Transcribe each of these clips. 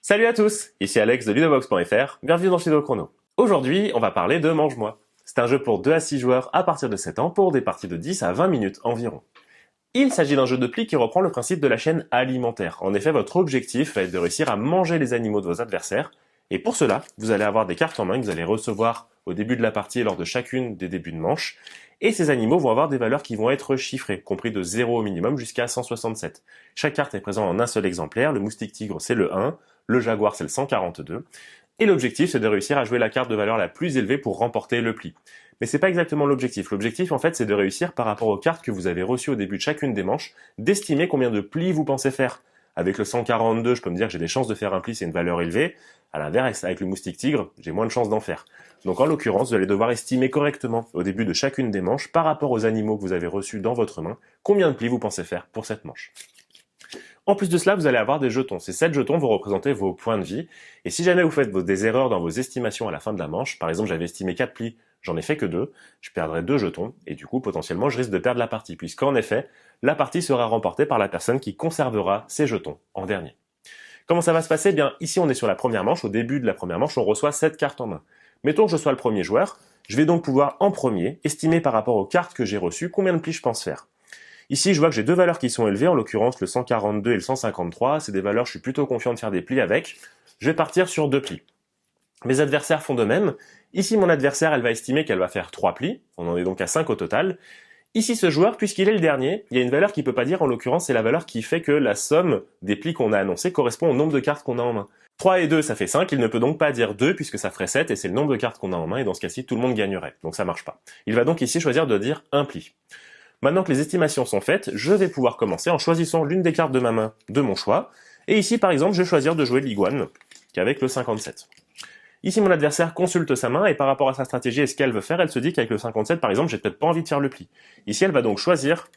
Salut à tous, ici Alex de Ludobox.fr, bienvenue dans Shadow Chrono. Aujourd'hui, on va parler de Mange-moi. C'est un jeu pour 2 à 6 joueurs à partir de 7 ans pour des parties de 10 à 20 minutes environ. Il s'agit d'un jeu de pli qui reprend le principe de la chaîne alimentaire. En effet, votre objectif va être de réussir à manger les animaux de vos adversaires, et pour cela, vous allez avoir des cartes en main que vous allez recevoir au début de la partie et lors de chacune des débuts de manche, et ces animaux vont avoir des valeurs qui vont être chiffrées, compris de 0 au minimum jusqu'à 167. Chaque carte est présente en un seul exemplaire, le moustique tigre c'est le 1, le jaguar c'est le 142, et l'objectif c'est de réussir à jouer la carte de valeur la plus élevée pour remporter le pli. Mais c'est pas exactement l'objectif. L'objectif en fait c'est de réussir par rapport aux cartes que vous avez reçues au début de chacune des manches, d'estimer combien de plis vous pensez faire. Avec le 142, je peux me dire que j'ai des chances de faire un pli, c'est une valeur élevée. À l'inverse, avec le moustique tigre, j'ai moins de chances d'en faire. Donc en l'occurrence, vous allez devoir estimer correctement au début de chacune des manches, par rapport aux animaux que vous avez reçus dans votre main, combien de plis vous pensez faire pour cette manche. En plus de cela, vous allez avoir des jetons. Ces 7 jetons vont représenter vos points de vie. Et si jamais vous faites des erreurs dans vos estimations à la fin de la manche, par exemple j'avais estimé 4 plis, j'en ai fait que 2, je perdrai 2 jetons, et du coup potentiellement je risque de perdre la partie, puisqu'en effet, la partie sera remportée par la personne qui conservera ses jetons en dernier. Comment ça va se passer? Bien, ici on est sur la première manche, au début de la première manche, on reçoit 7 cartes en main. Mettons que je sois le premier joueur, je vais donc pouvoir en premier estimer par rapport aux cartes que j'ai reçues combien de plis je pense faire. Ici, je vois que j'ai deux valeurs qui sont élevées, en l'occurrence le 142 et le 153, c'est des valeurs je suis plutôt confiant de faire des plis avec. Je vais partir sur 2 plis. Mes adversaires font de même. Ici, mon adversaire, elle va estimer qu'elle va faire 3 plis, on en est donc à 5 au total. Ici, ce joueur, puisqu'il est le dernier, il y a une valeur qu'il peut pas dire, en l'occurrence, c'est la valeur qui fait que la somme des plis qu'on a annoncés correspond au nombre de cartes qu'on a en main. 3 et 2, ça fait 5, il ne peut donc pas dire 2 puisque ça ferait 7 et c'est le nombre de cartes qu'on a en main et dans ce cas-ci, tout le monde gagnerait. Donc ça marche pas. Il va donc ici choisir de dire 1 pli. Maintenant que les estimations sont faites, je vais pouvoir commencer en choisissant l'une des cartes de ma main de mon choix. Et ici, par exemple, je vais choisir de jouer l'iguane, qui est avec le 57. Ici, mon adversaire consulte sa main et par rapport à sa stratégie et ce qu'elle veut faire, elle se dit qu'avec le 57, par exemple, j'ai peut-être pas envie de faire le pli. Ici, elle va donc choisir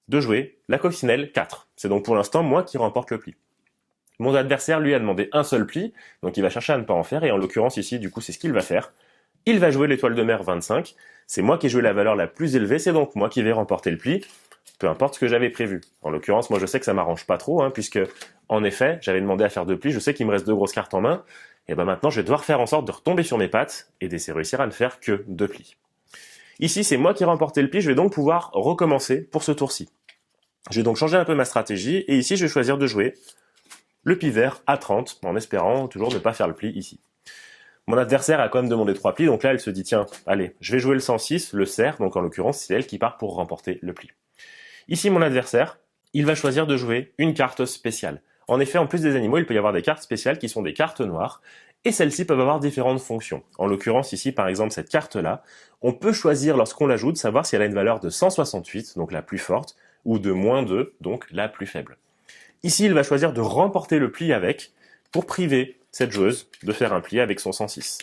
de jouer la coccinelle 4. C'est donc pour l'instant moi qui remporte le pli. Mon adversaire, lui, a demandé un seul pli, donc il va chercher à ne pas en faire, et en l'occurrence ici, du coup, c'est ce qu'il va faire. Il va jouer l'étoile de mer 25, c'est moi qui ai joué la valeur la plus élevée, c'est donc moi qui vais remporter le pli, peu importe ce que j'avais prévu. En l'occurrence, moi je sais que ça m'arrange pas trop, puisque, en effet, j'avais demandé à faire 2 plis, je sais qu'il me reste 2 grosses cartes en main, et ben maintenant je vais devoir faire en sorte de retomber sur mes pattes, et d'essayer de réussir à ne faire que 2 plis. Ici, c'est moi qui ai remporté le pli, je vais donc pouvoir recommencer pour ce tour-ci. Je vais donc changer un peu ma stratégie, et ici je vais choisir de jouer le pli vert à 30, en espérant toujours ne pas faire le pli ici. Mon adversaire a quand même demandé 3 plis, donc là elle se dit tiens, allez, je vais jouer le 106, le cerf, donc en l'occurrence c'est elle qui part pour remporter le pli. Ici mon adversaire, il va choisir de jouer une carte spéciale. En effet, en plus des animaux, il peut y avoir des cartes spéciales qui sont des cartes noires, et celles-ci peuvent avoir différentes fonctions. En l'occurrence ici par exemple cette carte-là, on peut choisir lorsqu'on l'ajoute, savoir si elle a une valeur de 168, donc la plus forte, ou de moins 2, donc la plus faible. Ici il va choisir de remporter le pli avec, pour priver cette joueuse de faire un pli avec son 106.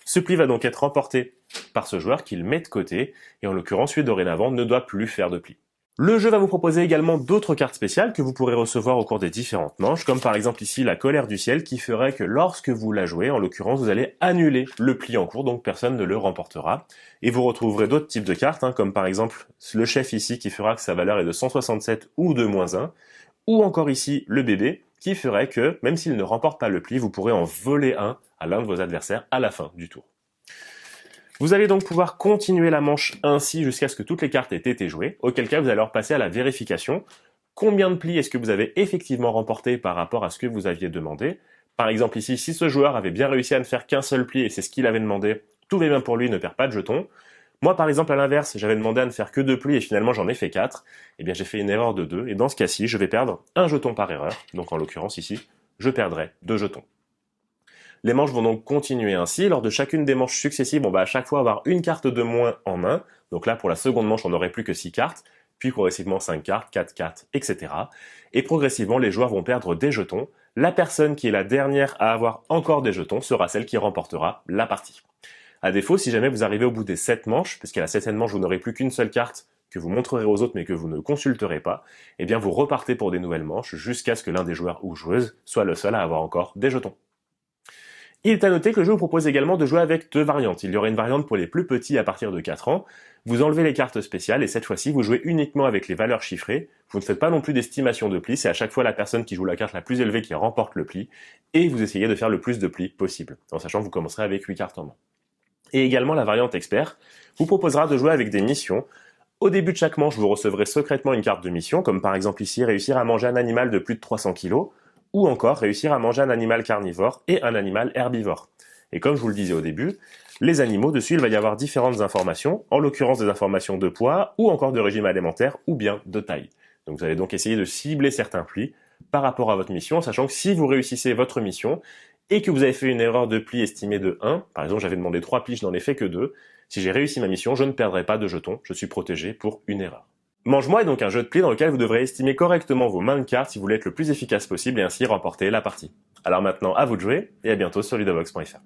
Ce pli va donc être remporté par ce joueur qui le met de côté, et en l'occurrence, lui dorénavant ne doit plus faire de pli. Le jeu va vous proposer également d'autres cartes spéciales que vous pourrez recevoir au cours des différentes manches, comme par exemple ici la colère du ciel qui ferait que lorsque vous la jouez, en l'occurrence, vous allez annuler le pli en cours, donc personne ne le remportera. Et vous retrouverez d'autres types de cartes, comme par exemple le chef ici qui fera que sa valeur est de 167 ou de -1, ou encore ici le bébé, qui ferait que, même s'il ne remporte pas le pli, vous pourrez en voler un à l'un de vos adversaires à la fin du tour. Vous allez donc pouvoir continuer la manche ainsi jusqu'à ce que toutes les cartes aient été jouées, auquel cas vous allez alors passer à la vérification. Combien de plis est-ce que vous avez effectivement remporté par rapport à ce que vous aviez demandé? Par exemple ici, si ce joueur avait bien réussi à ne faire qu'un seul pli et c'est ce qu'il avait demandé, tout va bien pour lui, il ne perd pas de jetons. Moi, par exemple, à l'inverse, j'avais demandé à ne faire que 2 plis et finalement j'en ai fait 4. Eh bien, j'ai fait une erreur de 2 et dans ce cas-ci, je vais perdre un jeton par erreur. Donc, en l'occurrence, ici, je perdrai 2 jetons. Les manches vont donc continuer ainsi. Lors de chacune des manches successives, on va à chaque fois avoir une carte de moins en main. Donc là, pour la seconde manche, on n'aurait plus que 6 cartes, puis progressivement 5 cartes, 4 cartes, etc. Et progressivement, les joueurs vont perdre des jetons. La personne qui est la dernière à avoir encore des jetons sera celle qui remportera la partie. À défaut, si jamais vous arrivez au bout des 7 manches, puisqu'à la 7e manche, vous n'aurez plus qu'une seule carte que vous montrerez aux autres mais que vous ne consulterez pas, eh bien vous repartez pour des nouvelles manches jusqu'à ce que l'un des joueurs ou joueuses soit le seul à avoir encore des jetons. Il est à noter que le jeu vous propose également de jouer avec deux variantes. Il y aura une variante pour les plus petits à partir de 4 ans. Vous enlevez les cartes spéciales et cette fois-ci vous jouez uniquement avec les valeurs chiffrées. Vous ne faites pas non plus d'estimation de plis, c'est à chaque fois la personne qui joue la carte la plus élevée qui remporte le pli. Et vous essayez de faire le plus de plis possible, en sachant que vous commencerez avec 8 cartes en main. Et également la variante expert vous proposera de jouer avec des missions. Au début de chaque manche, vous recevrez secrètement une carte de mission, comme par exemple ici réussir à manger un animal de plus de 300 kg, ou encore réussir à manger un animal carnivore et un animal herbivore. Et comme je vous le disais au début, les animaux, dessus, il va y avoir différentes informations, en l'occurrence des informations de poids, ou encore de régime alimentaire, ou bien de taille. Donc vous allez donc essayer de cibler certains plis par rapport à votre mission, sachant que si vous réussissez votre mission, et que vous avez fait une erreur de pli estimée de 1, par exemple j'avais demandé 3 plis, je n'en ai fait que 2, si j'ai réussi ma mission, je ne perdrai pas de jetons, je suis protégé pour une erreur. Mange-moi est donc un jeu de plis dans lequel vous devrez estimer correctement vos mains de cartes si vous voulez être le plus efficace possible et ainsi remporter la partie. Alors maintenant, à vous de jouer, et à bientôt sur ludovox.fr.